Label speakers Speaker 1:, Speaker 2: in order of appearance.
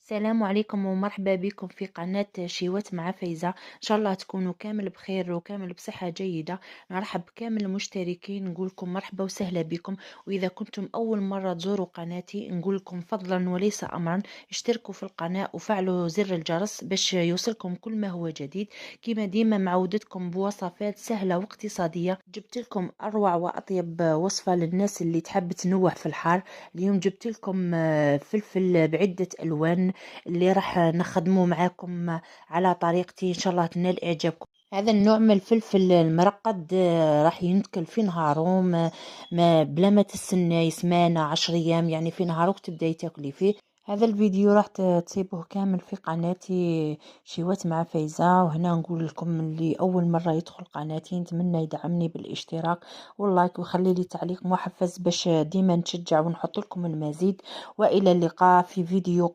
Speaker 1: السلام عليكم ومرحبا بكم في قناة شيوات مع فايزة. إن شاء الله تكونوا كامل بخير وكامل بصحة جيدة. نرحب بكامل المشتركين، نقول لكم مرحبا وسهلا بكم. وإذا كنتم أول مرة تزوروا قناتي نقول لكم فضلا وليس أمرا اشتركوا في القناة وفعلوا زر الجرس باش يوصلكم كل ما هو جديد. كما ديما معودتكم بوصفات سهلة واقتصادية، جبت لكم أروع وأطيب وصفة للناس اللي تحب تنوع في الحار. اليوم جبت لكم فلفل بعدة ألوان اللي راح نخدمه معاكم على طريقتي، إن شاء الله تنال إعجابكم. هذا النوع من الفلفل المرقد راح ينتكل في نهارو، ما بلا ما تستنى سمانة 10 أيام، يعني في نهارك تبداي تاكلي فيه. هذا الفيديو راح تصيبوه كامل في قناتي شيوات مع فايزة. وهنا نقول لكم اللي أول مرة يدخل قناتي نتمنى يدعمني بالاشتراك واللايك ويخلي لي تعليق محفز باش ديما نشجع ونحط لكم المزيد. وإلى اللقاء في فيديو